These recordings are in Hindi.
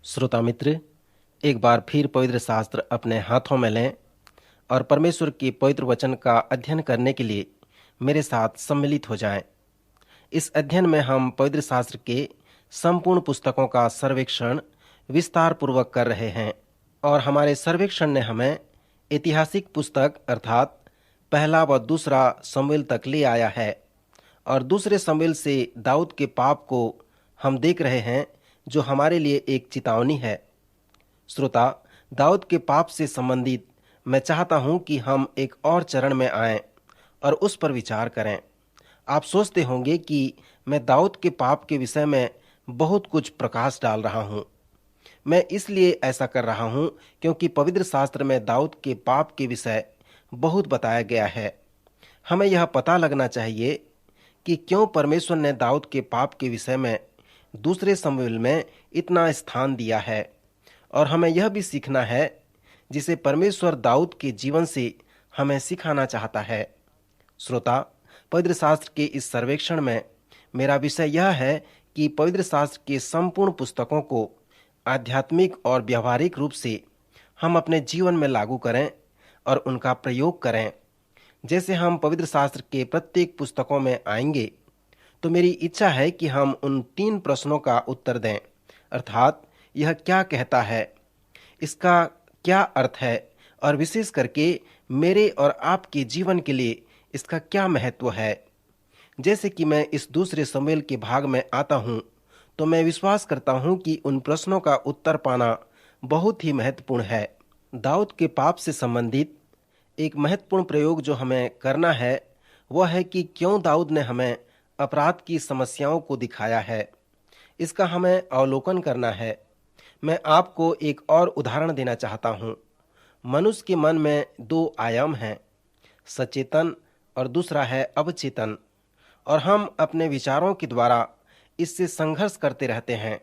श्रोता मित्र, एक बार फिर पवित्र शास्त्र अपने हाथों में लें और परमेश्वर के पवित्र वचन का अध्ययन करने के लिए मेरे साथ सम्मिलित हो जाएं। इस अध्ययन में हम पवित्र शास्त्र के संपूर्ण पुस्तकों का सर्वेक्षण विस्तार पूर्वक कर रहे हैं और हमारे सर्वेक्षण ने हमें ऐतिहासिक पुस्तक अर्थात पहला व दूसरा शमूएल तक ले आया है और दूसरे शमूएल से दाऊद के पाप को हम देख रहे हैं, जो हमारे लिए एक चेतावनी है। श्रोता, दाऊद के पाप से संबंधित मैं चाहता हूं कि हम एक और चरण में आएं और उस पर विचार करें। आप सोचते होंगे कि मैं दाऊद के पाप के विषय में बहुत कुछ प्रकाश डाल रहा हूं। मैं इसलिए ऐसा कर रहा हूं क्योंकि पवित्र शास्त्र में दाऊद के पाप के विषय बहुत बताया गया है। हमें यह पता लगना चाहिए कि क्यों परमेश्वर ने दाऊद के पाप के विषय में दूसरे शमूएल में इतना स्थान दिया है, और हमें यह भी सीखना है जिसे परमेश्वर दाऊद के जीवन से हमें सिखाना चाहता है। श्रोता, पवित्र शास्त्र के इस सर्वेक्षण में मेरा विषय यह है कि पवित्र शास्त्र के संपूर्ण पुस्तकों को आध्यात्मिक और व्यवहारिक रूप से हम अपने जीवन में लागू करें और उनका प्रयोग करें। जैसे हम पवित्र शास्त्र के प्रत्येक पुस्तकों में आएंगे, तो मेरी इच्छा है कि हम उन 3 प्रश्नों का उत्तर दें, अर्थात यह क्या कहता है, इसका क्या अर्थ है, और विशेष करके मेरे और आपके जीवन के लिए इसका क्या महत्व है। जैसे कि मैं इस दूसरे शमूएल के भाग में आता हूं, तो मैं विश्वास करता हूं कि उन प्रश्नों का उत्तर पाना बहुत ही महत्वपूर्ण है। दाऊद के पाप से संबंधित एक महत्वपूर्ण प्रयोग जो हमें करना है वह है कि क्यों दाऊद ने हमें अपराध की समस्याओं को दिखाया है। इसका हमें अवलोकन करना है। मैं आपको एक और उदाहरण देना चाहता हूं। मनुष्य के मन में 2 आयाम हैं, सचेतन और दूसरा है अवचेतन, और हम अपने विचारों के द्वारा इससे संघर्ष करते रहते हैं।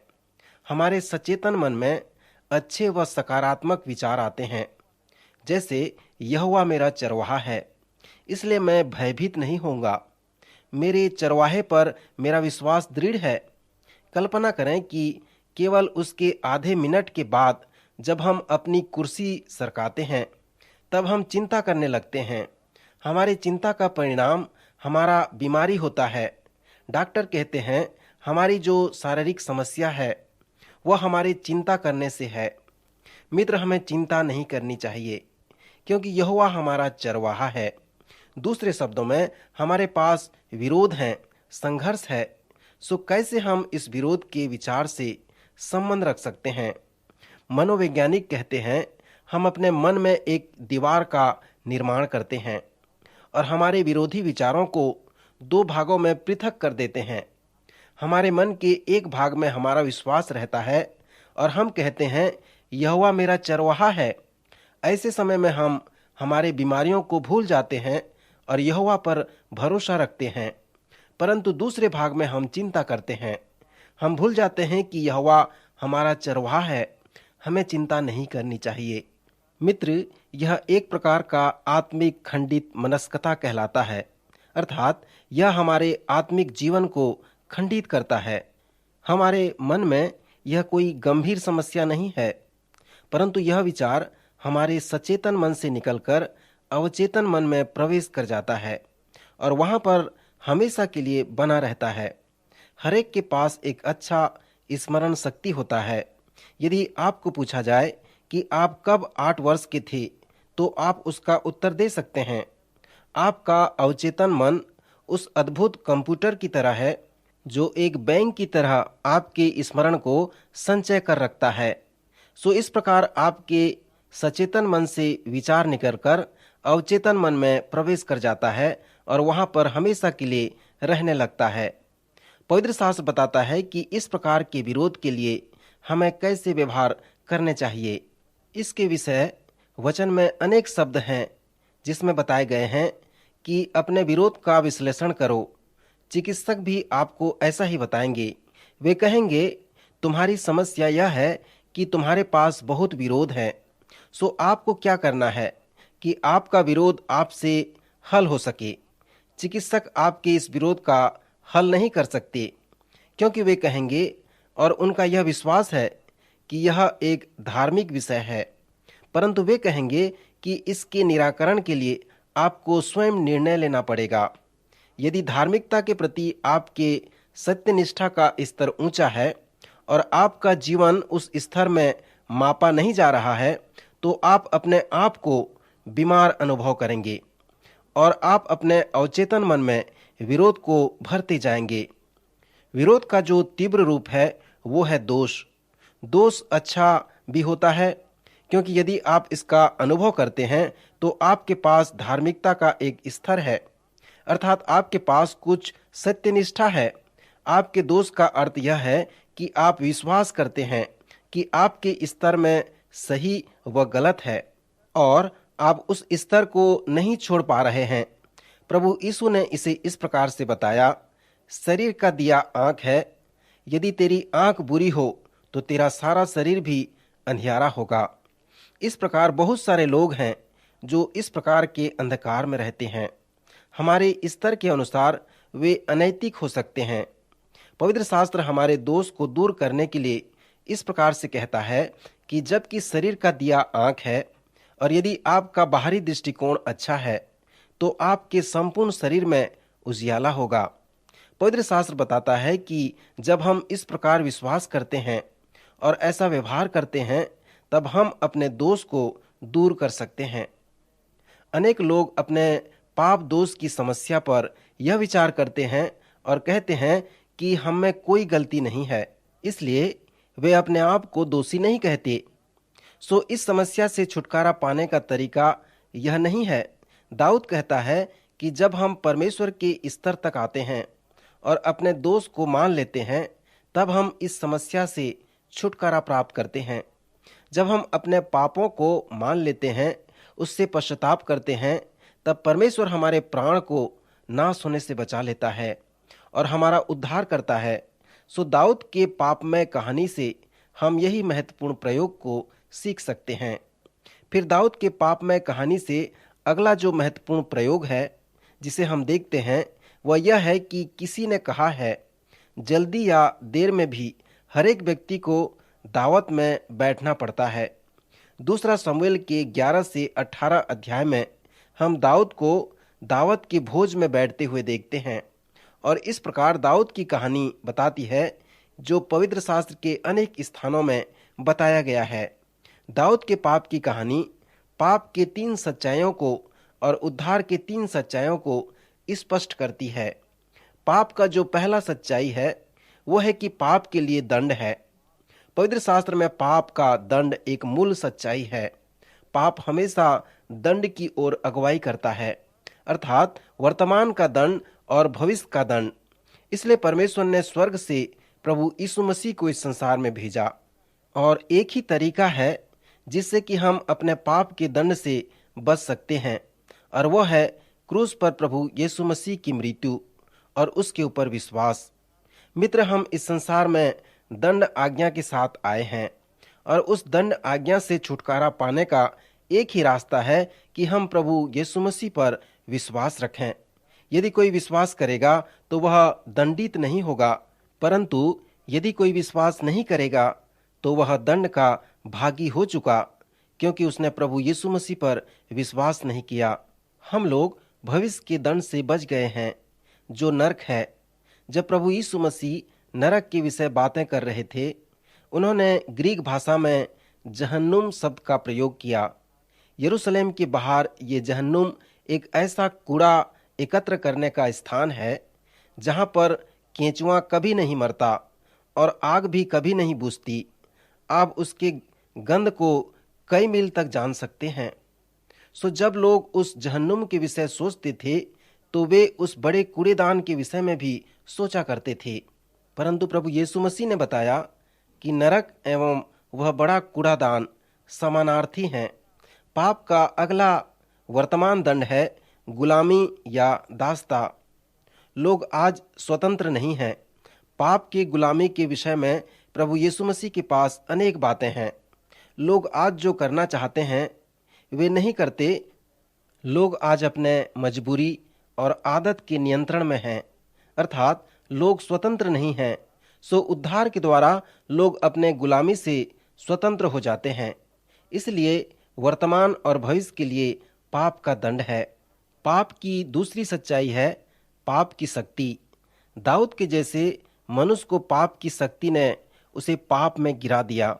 हमारे सचेतन मन में अच्छे व सकारात्मक विचार आते हैं, जैसे यहोवा मेरा चरवाहा है, इसलिए मैं भयभीत नहीं होऊंगा, मेरे चरवाहे पर मेरा विश्वास दृढ़ है। कल्पना करें कि केवल उसके आधे मिनट के बाद जब हम अपनी कुर्सी सरकाते हैं, तब हम चिंता करने लगते हैं। हमारी चिंता का परिणाम हमारा बीमारी होता है। डॉक्टर कहते हैं हमारी जो शारीरिक समस्या है वह हमारी चिंता करने से है। मित्र, हमें चिंता नहीं करनी चाहिए, क्योंकि यहोवा हमारा चरवाहा है। दूसरे शब्दों में हमारे पास विरोध है, संघर्ष है। सो कैसे हम इस विरोध के विचार से संबंध रख सकते हैं? मनोवैज्ञानिक कहते हैं हम अपने मन में एक दीवार का निर्माण करते हैं और हमारे विरोधी विचारों को 2 भागों में पृथक कर देते हैं। हमारे मन के एक भाग में हमारा विश्वास रहता है और हम कहते हैं यहोवा मेरा चरवाहा है। ऐसे समय में हम हमारे बीमारियों को भूल जाते हैं और यहोवा पर भरोसा रखते हैं। परंतु दूसरे भाग में हम चिंता करते हैं। हम भूल जाते हैं कि यहोवा हमारा चरवाहा है, हमें चिंता नहीं करनी चाहिए। मित्र, यह एक प्रकार का आत्मिक खंडित मनस्कता कहलाता है, अर्थात यह हमारे आत्मिक जीवन को खंडित करता है। हमारे मन में यह कोई गंभीर समस्या नहीं है, परंतु यह विचार हमारे सचेतन मन से निकलकर अवचेतन मन में प्रवेश कर जाता है और वहां पर हमेशा के लिए बना रहता है। हरेक के पास एक अच्छा स्मरण शक्ति होता है। यदि आपको पूछा जाए कि आप कब 8 वर्ष के थे, तो आप उसका उत्तर दे सकते हैं। आपका अवचेतन मन उस अद्भुत कंप्यूटर की तरह है जो एक बैंक की तरह आपके स्मरण को संचय कर रखता है। सो इस प्रकार आपके सचेतन मन से विचार निकलकर अवचेतन मन में प्रवेश कर जाता है और वहां पर हमेशा के लिए रहने लगता है। पवित्र शास्त्र बताता है कि इस प्रकार के विरोध के लिए हमें कैसे व्यवहार करने चाहिए। इसके विषय वचन में अनेक शब्द हैं जिसमें बताए गए हैं कि अपने विरोध का विश्लेषण करो। चिकित्सक भी आपको ऐसा ही बताएंगे। वे कहेंगे तुम्हारी समस्या यह है कि तुम्हारे पास बहुत विरोध है। सो आपको क्या करना है कि आपका विरोध आपसे हल हो सके। चिकित्सक आपके इस विरोध का हल नहीं कर सकते, क्योंकि वे कहेंगे और उनका यह विश्वास है कि यह एक धार्मिक विषय है, परंतु वे कहेंगे कि इसके निराकरण के लिए आपको स्वयं निर्णय लेना पड़ेगा। यदि धार्मिकता के प्रति आपके सत्यनिष्ठा का स्तर ऊंचा है और आपका जीवन उस स्तर में मापा नहीं जा रहा है, तो आप अपने आप को बीमार अनुभव करेंगे और आप अपने अवचेतन मन में विरोध को भरते जाएंगे। विरोध का जो तीव्र रूप है वो है दोष। दोष अच्छा भी होता है, क्योंकि यदि आप इसका अनुभव करते हैं तो आपके पास धार्मिकता का एक स्तर है, अर्थात आपके पास कुछ सत्यनिष्ठा है। आपके दोष का अर्थ यह है कि आप विश्वास करते हैं कि आपके स्तर में सही व गलत है और आप उस स्तर को नहीं छोड़ पा रहे हैं। प्रभु यीशु ने इसे इस प्रकार से बताया, शरीर का दिया आंख है, यदि तेरी आंख बुरी हो तो तेरा सारा शरीर भी अंधियारा होगा। इस प्रकार बहुत सारे लोग हैं जो इस प्रकार के अंधकार में रहते हैं। हमारे स्तर के अनुसार वे अनैतिक हो सकते हैं। पवित्र शास्त्र हमारे दोष को दूर करने के लिए इस प्रकार से कहता है कि जबकि शरीर का दिया आंख है और यदि आपका बाहरी दृष्टिकोण अच्छा है तो आपके संपूर्ण शरीर में उजियाला होगा। पवित्र शास्त्र बताता है कि जब हम इस प्रकार विश्वास करते हैं और ऐसा व्यवहार करते हैं, तब हम अपने दोष को दूर कर सकते हैं। अनेक लोग अपने पाप दोष की समस्या पर यह विचार करते हैं और कहते हैं कि हम में कोई गलती नहीं है, इसलिए वे अपने आप को दोषी नहीं कहते। सो इस समस्या से छुटकारा पाने का तरीका यह नहीं है। दाऊद कहता है कि जब हम परमेश्वर के स्तर तक आते हैं और अपने दोष को मान लेते हैं, तब हम इस समस्या से छुटकारा प्राप्त करते हैं। जब हम अपने पापों को मान लेते हैं, उससे पश्चाताप करते हैं, तब परमेश्वर हमारे प्राण को नाश होने से बचा लेता है और हमारा उद्धार करता है। सो दाऊद के पापमय कहानी से हम यही महत्वपूर्ण प्रयोग को सीख सकते हैं। फिर दाऊद के पापमय कहानी से अगला जो महत्वपूर्ण प्रयोग है जिसे हम देखते हैं, वह यह है कि किसी ने कहा है, जल्दी या देर में भी हर एक व्यक्ति को दावत में बैठना पड़ता है। दूसरा शमूएल के 11 से 18 अध्याय में हम दाऊद को दावत के भोज में बैठते हुए देखते हैं और इस प्रकार दाऊद की कहानी बताती है जो पवित्र शास्त्र के अनेक स्थानों में बताया गया है। दाऊद के पाप की कहानी पाप के 3 सच्चाइयों को और उद्धार के 3 सच्चाइयों को स्पष्ट करती है। पाप का जो पहला सच्चाई है वो है कि पाप के लिए दंड है। पवित्र शास्त्र में पाप का दंड एक मूल सच्चाई है। पाप हमेशा दंड की ओर अगुवाई करता है, अर्थात वर्तमान का दंड और भविष्य का दंड। इसलिए परमेश्वर ने स्वर्ग से प्रभु यीशु मसीह को इस संसार में भेजा और एक ही तरीका है जिससे कि हम अपने पाप के दंड से बच सकते हैं, और वह है क्रूस पर प्रभु यीशु मसीह की मृत्यु और उसके ऊपर विश्वास। मित्र, हम इस संसार में दंड आज्ञा के साथ आए हैं और उस दंड आज्ञा से छुटकारा पाने का एक ही रास्ता है कि हम प्रभु यीशु मसीह पर विश्वास रखें। यदि कोई विश्वास करेगा तो वह दंडित नहीं होगा, परंतु यदि कोई विश्वास नहीं करेगा तो वह दंड का भागी हो चुका, क्योंकि उसने प्रभु यीशु मसीह पर विश्वास नहीं किया। हम लोग भविष्य के दंड से बच गए हैं जो नरक है। जब प्रभु यीशु मसीह नरक के विषय बातें कर रहे थे, उन्होंने ग्रीक भाषा में जहन्नुम शब्द का प्रयोग किया। यरूशलेम के बाहर ये जहन्नुम एक ऐसा कूड़ा एकत्र करने का स्थान है जहां पर केंचुआ कभी नहीं मरता और आग भी कभी नहीं बुझती। आप उसके गंध को कई मील तक जान सकते हैं। सो जब लोग उस जहन्नुम के विषय सोचते थे तो वे उस बड़े कूड़ेदान के विषय में भी सोचा करते थे, परंतु प्रभु यीशु मसीह ने बताया कि नरक एवं वह बड़ा कूड़ादान समानार्थी हैं। पाप का अगला वर्तमान दंड है गुलामी या दासता। लोग आज स्वतंत्र नहीं हैं। पाप की गुलामी के विषय में प्रभु यीशु मसीह के पास अनेक बातें हैं। लोग आज जो करना चाहते हैं वे नहीं करते। लोग आज अपने मजबूरी और आदत के नियंत्रण में हैं, अर्थात लोग स्वतंत्र नहीं हैं। सो उद्धार के द्वारा लोग अपने गुलामी से स्वतंत्र हो जाते हैं। इसलिए वर्तमान और भविष्य के लिए पाप का दंड है। पाप की दूसरी सच्चाई है पाप की शक्ति। दाऊद के जैसे मनुष्य को पाप की शक्ति ने उसे पाप में गिरा दिया।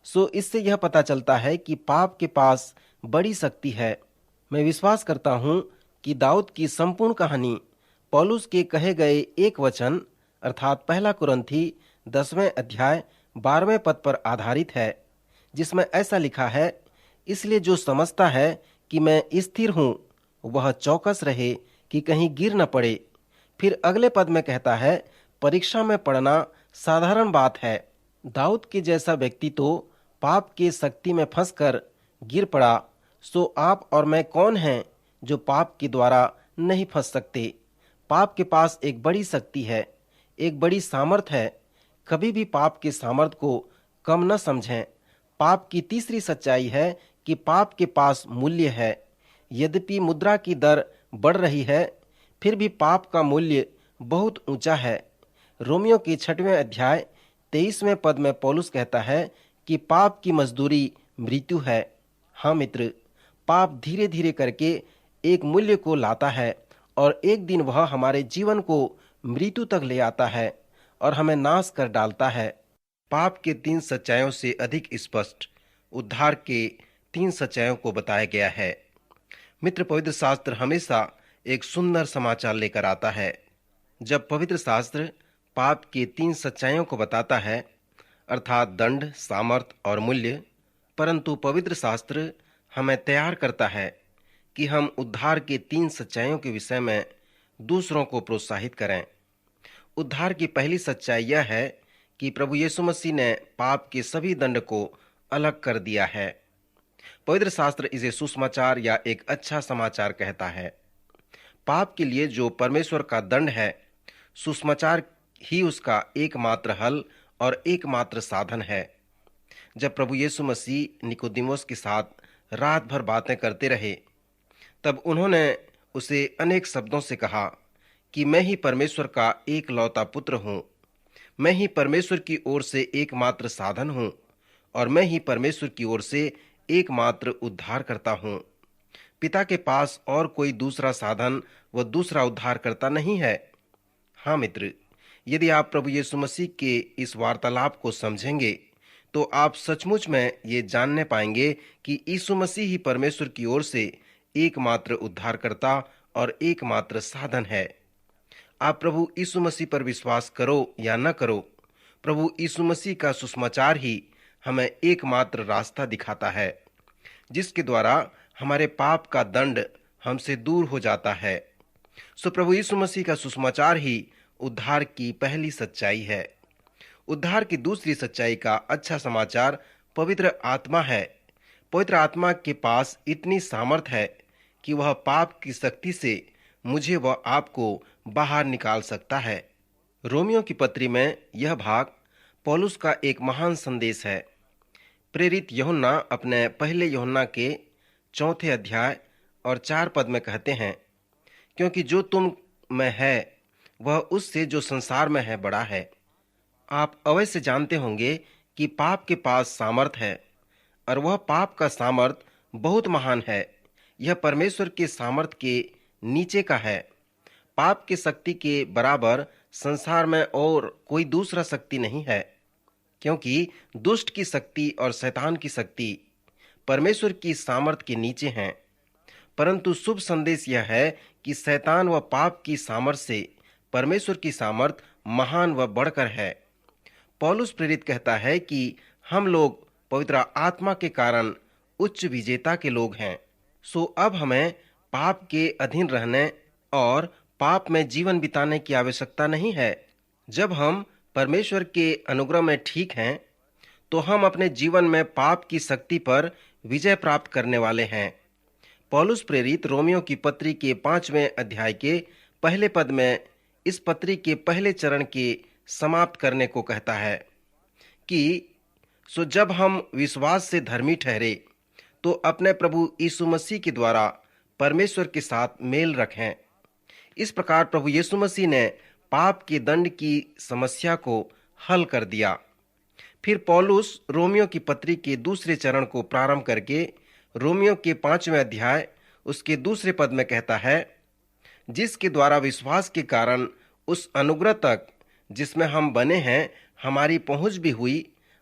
सो इससे यह पता चलता है कि पाप के पास बड़ी शक्ति है। मैं विश्वास करता हूँ कि दाऊद की संपूर्ण कहानी पौलुस के कहे गए एक वचन अर्थात पहला कुरिन्थी 10वें अध्याय 12वें पद पर आधारित है, जिसमें ऐसा लिखा है, इसलिए जो समझता है कि मैं स्थिर हूँ वह चौकस रहे कि कहीं गिर न पड़े। फिर अगले पद में कहता है, परीक्षा में पड़ना साधारण बात है। दाऊद के जैसा व्यक्ति तो पाप के शक्ति में फंसकर गिर पड़ा, सो आप और मैं कौन हैं जो पाप के द्वारा नहीं फंस सकते। पाप के पास एक बड़ी शक्ति है, एक बड़ी सामर्थ है। कभी भी पाप के सामर्थ को कम न समझें। पाप की तीसरी सच्चाई है कि पाप के पास मूल्य है। यद्यपि मुद्रा की दर बढ़ रही है, फिर भी पाप का मूल्य बहुत ऊंचा है। रोमियो के 6वें अध्याय 23वें पद में पौलुस कहता है कि पाप की मजदूरी मृत्यु है। हाँ मित्र, पाप धीरे धीरे करके एक मूल्य को लाता है और एक दिन वह हमारे जीवन को मृत्यु तक ले आता है और हमें नाश कर डालता है। पाप के 3 सच्चाइयों से अधिक स्पष्ट उद्धार के 3 सच्चाइयों को बताया गया है। मित्र, पवित्र शास्त्र हमेशा एक सुंदर समाचार लेकर आता है। जब पवित्र शास्त्र पाप के 3 सच्चाइयों को बताता है अर्थात दंड, सामर्थ और मूल्य, परंतु पवित्र शास्त्र हमें तैयार करता है कि हम उद्धार के 3 सच्चाइयों के विषय में दूसरों को प्रोत्साहित करें। उद्धार की पहली सच्चाई यह है कि प्रभु यीशु मसीह ने पाप के सभी दंड को अलग कर दिया है। पवित्र शास्त्र इसे सुसमाचार या एक अच्छा समाचार कहता है। पाप के लिए जो परमेश्वर का दंड है, सुसमाचार ही उसका एकमात्र हल और एकमात्र साधन है। जब प्रभु यीशु मसीह निकोदेमुस के साथ रात भर बातें करते रहे, तब उन्होंने उसे अनेक शब्दों से कहा कि मैं ही परमेश्वर का एकलौता पुत्र हूँ, मैं ही परमेश्वर की ओर से एकमात्र साधन हूँ और मैं ही परमेश्वर की ओर से एकमात्र उद्धार करता हूँ। पिता के पास और कोई दूसरा साधन व दूसरा उद्धार करता नहीं है। हाँ मित्र, यदि आप प्रभु यीशु मसीह के इस वार्तालाप को समझेंगे तो आप सचमुच में ये जानने पाएंगे कि यीशु मसीह ही परमेश्वर की ओर से एकमात्र उद्धारकर्ता और एकमात्र साधन है। आप प्रभु यीशु मसीह पर विश्वास करो या न करो, प्रभु यीशु मसीह का सुसमाचार ही हमें एकमात्र रास्ता दिखाता है, जिसके द्वारा हमारे पाप का दंड हमसे दूर हो जाता है। सो प्रभु यीशु मसीह का सुसमाचार ही उद्धार की पहली सच्चाई है। उद्धार की दूसरी सच्चाई का अच्छा समाचार पवित्र आत्मा है। पवित्र आत्मा के पास इतनी सामर्थ है कि वह पाप की शक्ति से मुझे व आपको बाहर निकाल सकता है। रोमियो की पत्री में यह भाग पौलुस का एक महान संदेश है। प्रेरित यूहन्ना अपने पहले यूहन्ना के 4 अध्याय और 4 पद में कहते हैं, क्योंकि जो तुम में है वह उससे जो संसार में है बड़ा है। आप अवश्य जानते होंगे कि पाप के पास सामर्थ है और वह पाप का सामर्थ बहुत महान है। यह परमेश्वर के सामर्थ के नीचे का है। पाप की शक्ति के बराबर संसार में और कोई दूसरा शक्ति नहीं है, क्योंकि दुष्ट की शक्ति और शैतान की शक्ति परमेश्वर की सामर्थ के नीचे हैं। परंतु शुभ संदेश यह है कि शैतान व पाप की सामर्थ से परमेश्वर की सामर्थ महान व बढ़कर है। पौलुस प्रेरित कहता है कि हम लोग पवित्र आत्मा के कारण उच्च विजेता के लोग हैं। सो अब हमें पाप के अधीन रहने और पाप में जीवन बिताने की आवश्यकता नहीं है। जब हम परमेश्वर के अनुग्रह में ठीक हैं, तो हम अपने जीवन में पाप की शक्ति पर विजय प्राप्त करने वाले हैं। पौलुस प्रेरित रोमियो की पत्री के 5वें अध्याय के पहले पद में इस पत्री के पहले चरण के समाप्त करने को कहता है कि सो जब हम विश्वास से धर्मी ठहरे तो अपने प्रभु यीशु मसीह के द्वारा परमेश्वर के साथ मेल रखें। इस प्रकार प्रभु यीशु मसीह ने पाप के दंड की समस्या को हल कर दिया। फिर पौलुस रोमियो की पत्री के दूसरे चरण को प्रारंभ करके रोमियो के 5वें अध्याय उसके दूसरे पद में कहता है, जिसके द्वारा विश्वास के कारण उस अनुग्रह तक जिसमें हम बने हैं हमारी पहुंच भी हुई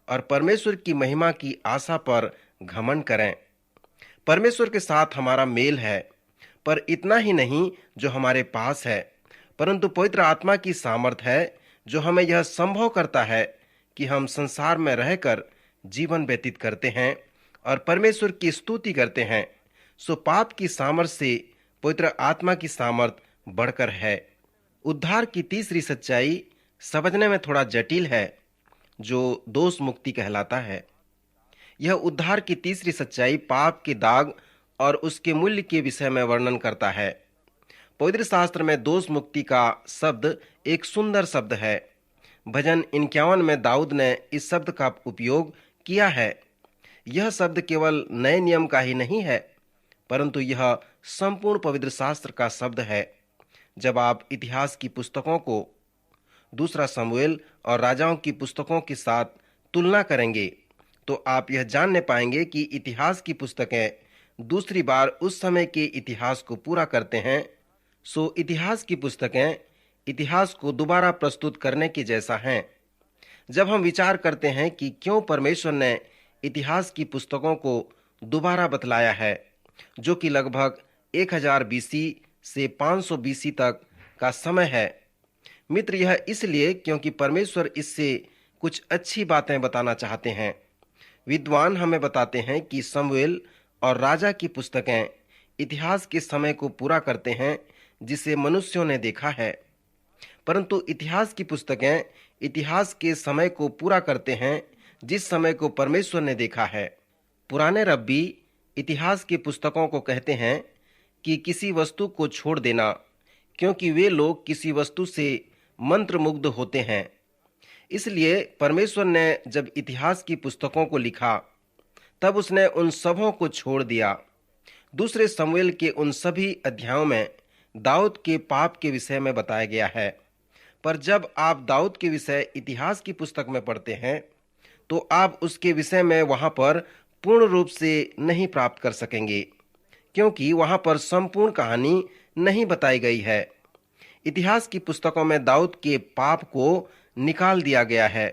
और परमेश्वर की महिमा की आशा पर घमंड करें। परमेश्वर के साथ हमारा मेल है, पर इतना ही नहीं जो हमारे पास है, परंतु पवित्र आत्मा की सामर्थ है जो हमें यह संभव करता है कि हम संसार में रहकर जीवन व्यतीत करते हैं और परमेश्वर की स्तुति करते हैं। सो पाप की सामर्थ से पवित्र आत्मा की सामर्थ बढ़कर है। उद्धार की तीसरी सच्चाई समझने में थोड़ा जटिल है, जो दोष मुक्ति कहलाता है। यह उद्धार की तीसरी सच्चाई पाप के दाग और उसके मूल्य के विषय में वर्णन करता है। पवित्र शास्त्र में दोष मुक्ति का शब्द एक सुंदर शब्द है। भजन 51 में दाऊद ने इस शब्द का उपयोग किया है। यह शब्द केवल नए नियम का ही नहीं है, परंतु यह संपूर्ण पवित्र शास्त्र का शब्द है। जब आप इतिहास की पुस्तकों को दूसरा शमूएल और राजाओं की पुस्तकों के साथ तुलना करेंगे तो आप यह जानने पाएंगे कि इतिहास की पुस्तकें दूसरी बार उस समय के इतिहास को पूरा करते हैं। सो इतिहास की पुस्तकें इतिहास को दोबारा प्रस्तुत करने के जैसा हैं। जब हम विचार करते हैं कि क्यों परमेश्वर ने इतिहास की पुस्तकों को दोबारा बतलाया है, जो कि लगभग 1000 बीसी से 500 बीसी तक का समय है, मित्र, यह इसलिए क्योंकि परमेश्वर इससे कुछ अच्छी बातें बताना चाहते हैं। विद्वान हमें बताते हैं कि शमूएल और राजा की पुस्तकें इतिहास के समय को पूरा करते हैं जिसे मनुष्यों ने देखा है, परंतु इतिहास की पुस्तकें इतिहास के समय को पूरा करते हैं जिस समय को परमेश्वर ने देखा है। पुराने रब्बी इतिहास की पुस्तकों को कहते हैं कि किसी वस्तु को छोड़ देना, क्योंकि वे लोग किसी वस्तु से मंत्रमुग्ध होते हैं। इसलिए परमेश्वर ने जब इतिहास की पुस्तकों को लिखा तब उसने उन सबों को छोड़ दिया। दूसरे शमूएल के उन सभी अध्यायों में दाऊद के पाप के विषय में बताया गया है, पर जब आप दाऊद के विषय इतिहास की पुस्तक में पढ़ते हैं तो आप उसके विषय में वहां पर पूर्ण रूप से नहीं प्राप्त कर सकेंगे, क्योंकि वहां पर संपूर्ण कहानी नहीं बताई गई है। इतिहास की पुस्तकों में दाऊद के पाप को निकाल दिया गया है,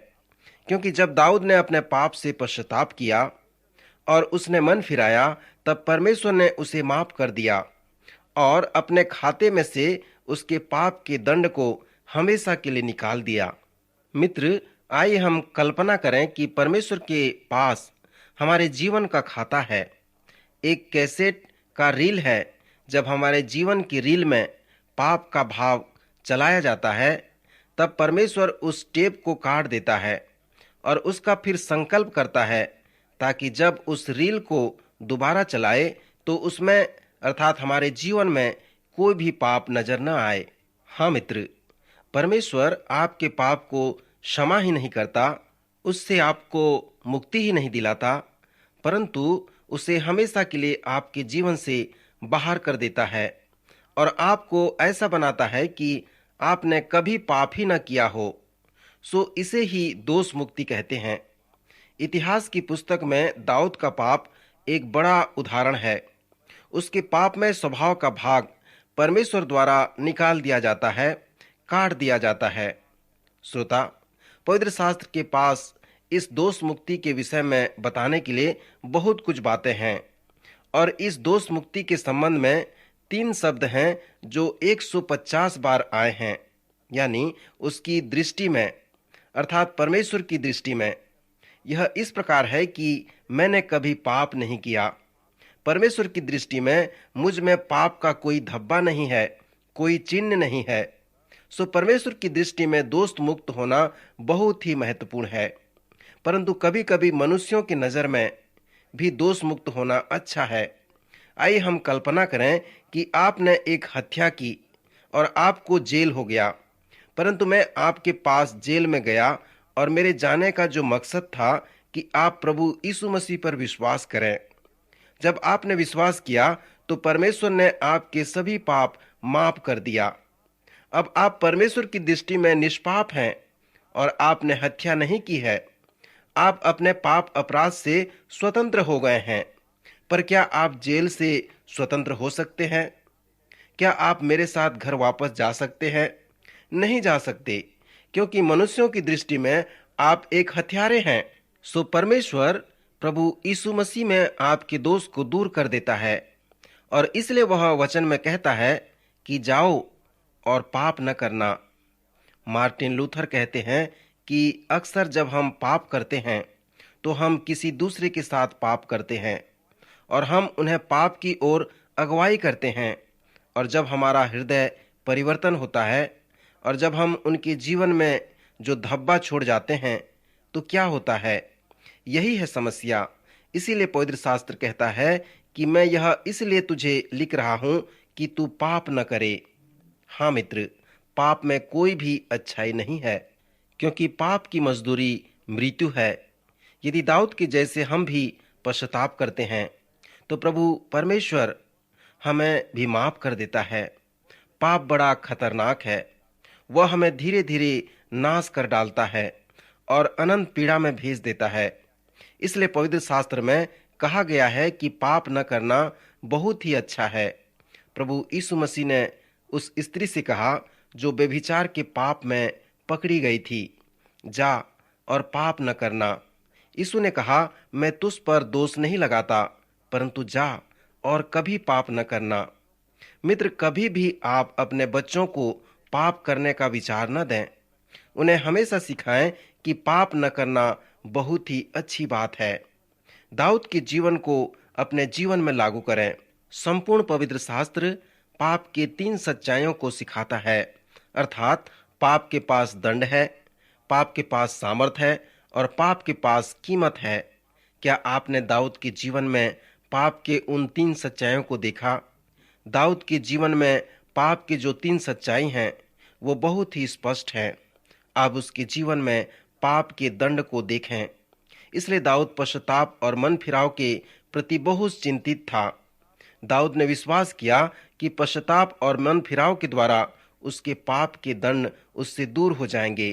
क्योंकि जब दाऊद ने अपने पाप से पश्चाताप किया और उसने मन फिराया तब परमेश्वर ने उसे माफ कर दिया और अपने खाते में से उसके पाप के दंड को हमेशा के लिए निकाल दिया। मित्र, आइए हम कल्पना करें कि परमेश्वर के पास हमारे जीवन का खाता है। एक कैसेट का रील है। जब हमारे जीवन की रील में पाप का भाव चलाया जाता है तब परमेश्वर उस टेप को काट देता है और उसका फिर संकल्प करता है, ताकि जब उस रील को दोबारा चलाए तो उसमें अर्थात हमारे जीवन में कोई भी पाप नजर न आए। हाँ मित्र, परमेश्वर आपके पाप को क्षमा ही नहीं करता, उससे आपको मुक्ति ही नहीं दिलाता, परंतु उसे हमेशा के लिए आपके जीवन से बाहर कर देता है और आपको ऐसा बनाता है कि आपने कभी पाप ही न किया हो। सो इसे ही दोष मुक्ति कहते हैं। इतिहास की पुस्तक में दाऊद का पाप एक बड़ा उदाहरण है। उसके पाप में स्वभाव का भाग परमेश्वर द्वारा निकाल दिया जाता है, काट दिया जाता है। श्रोता, पवित्र शास्त्र के पास इस दोष मुक्ति के विषय में बताने के लिए बहुत कुछ बातें हैं और इस दोष मुक्ति के संबंध में 3 शब्द हैं जो 150 बार आए हैं, यानी उसकी दृष्टि में अर्थात परमेश्वर की दृष्टि में। यह इस प्रकार है कि मैंने कभी पाप नहीं किया। परमेश्वर की दृष्टि में मुझ में पाप का कोई धब्बा नहीं है, कोई चिन्ह नहीं है। सो परमेश्वर की दृष्टि में दोष मुक्त होना बहुत ही महत्वपूर्ण है, परंतु कभी कभी मनुष्यों की नजर में भी दोष मुक्त होना अच्छा है। आइए हम कल्पना करें कि आपने एक हत्या की और आपको जेल हो गया, परंतु मैं आपके पास जेल में गया और मेरे जाने का जो मकसद था कि आप प्रभु यीशु मसीह पर विश्वास करें। जब आपने विश्वास किया तो परमेश्वर ने आपके सभी पाप माफ कर दिया। अब आप परमेश्वर की दृष्टि में निष्पाप हैं और आपने हत्या नहीं की है। आप अपने पाप अपराध से स्वतंत्र हो गए हैं। पर क्या आप जेल से स्वतंत्र हो सकते हैं? क्या आप मेरे साथ घर वापस जा सकते हैं? नहीं जा सकते, क्योंकि मनुष्यों की दृष्टि में आप एक हत्यारे हैं। सो परमेश्वर प्रभु यीशु मसीह में आपके दोष को दूर कर देता है, और इसलिए वह वचन में कहता है कि जाओ और पाप न करना। मार्टिन लूथर कहते हैं कि अक्सर जब हम पाप करते हैं तो हम किसी दूसरे के साथ पाप करते हैं, और हम उन्हें पाप की ओर अगुवाई करते हैं। और जब हमारा हृदय परिवर्तन होता है और जब हम उनके जीवन में जो धब्बा छोड़ जाते हैं तो क्या होता है? यही है समस्या। इसीलिए पवित्र शास्त्र कहता है कि मैं यह इसलिए तुझे लिख रहा हूं कि तू पाप न करे। हाँ मित्र, पाप में कोई भी अच्छाई नहीं है, क्योंकि पाप की मजदूरी मृत्यु है। यदि दाऊद के जैसे हम भी पश्चाताप करते हैं तो प्रभु परमेश्वर हमें भी माफ कर देता है। पाप बड़ा खतरनाक है। वह हमें धीरे धीरे नाश कर डालता है और अनंत पीड़ा में भेज देता है। इसलिए पवित्र शास्त्र में कहा गया है कि पाप न करना बहुत ही अच्छा है। प्रभु यीशु मसीह ने उस स्त्री से कहा जो व्यभिचार के पाप में पकड़ी गई थी, जा और पाप न करना। यीशु ने कहा, मैं तुझ पर दोष नहीं लगाता, परंतु जा और कभी पाप न करना। मित्र, कभी भी आप अपने बच्चों को पाप करने का विचार न दें। उन्हें हमेशा सिखाएं कि पाप न करना बहुत ही अच्छी बात है। दाऊद के जीवन को अपने जीवन में लागू करें। संपूर्ण पवित्र शास्त्र पाप के 3 सच्चाइयों को सिखाता है, अर्थात पाप के पास दंड है, पाप के पास सामर्थ है और पाप के पास कीमत है। क्या आपने दाऊद के जीवन में पाप के उन 3 सच्चाइयों को देखा? दाऊद के जीवन में पाप की जो 3 सच्चाई हैं वो बहुत ही स्पष्ट हैं। आप उसके जीवन में पाप के दंड को देखें। इसलिए दाऊद पश्चाताप और मन फिराव के प्रति बहुत चिंतित था। दाऊद ने विश्वास किया कि पश्चाताप और मन फिराव के द्वारा उसके पाप के दंड उससे दूर हो जाएंगे।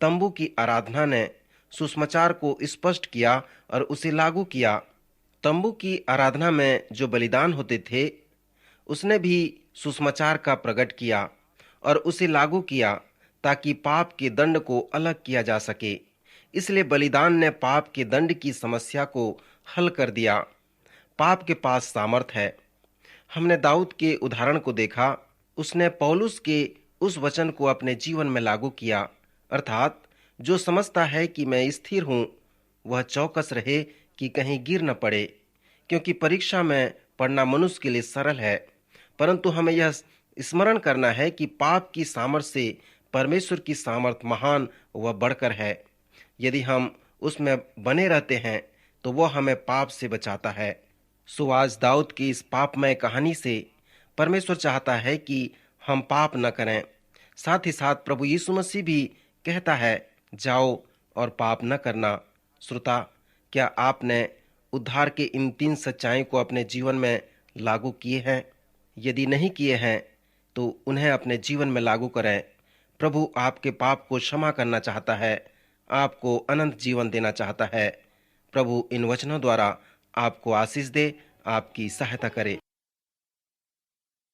तंबू की आराधना ने सुसमाचार को स्पष्ट किया और उसे लागू किया। तंबू की आराधना में जो बलिदान होते थे उसने भी सुसमाचार का प्रकट किया और उसे लागू किया ताकि पाप के दंड को अलग किया जा सके। इसलिए बलिदान ने पाप के दंड की समस्या को हल कर दिया। पाप के पास सामर्थ है। हमने दाऊद के उदाहरण को देखा। उसने पौलुस के उस वचन को अपने जीवन में लागू किया, अर्थात जो समझता है कि मैं स्थिर हूं वह चौकस रहे कि कहीं गिर न पड़े, क्योंकि परीक्षा में पढ़ना मनुष्य के लिए सरल है, परंतु हमें यह स्मरण करना है कि पाप की सामर्थ्य से परमेश्वर की सामर्थ्य महान व बढ़कर है। यदि हम उसमें बने रहते हैं तो वह हमें पाप से बचाता है। सो आज दाऊद की इस पापमय कहानी से परमेश्वर चाहता है कि हम पाप न करें। साथ ही साथ प्रभु यीशु मसीह भी कहता है, जाओ और पाप न करना। श्रोता, क्या आपने उद्धार के इन 3 सच्चाई को अपने जीवन में लागू किए हैं? यदि नहीं किए हैं तो उन्हें अपने जीवन में लागू करें। प्रभु आपके पाप को क्षमा करना चाहता है, आपको अनंत जीवन देना चाहता है। प्रभु इन वचनों द्वारा आपको आशीष दे, आपकी सहायता करे।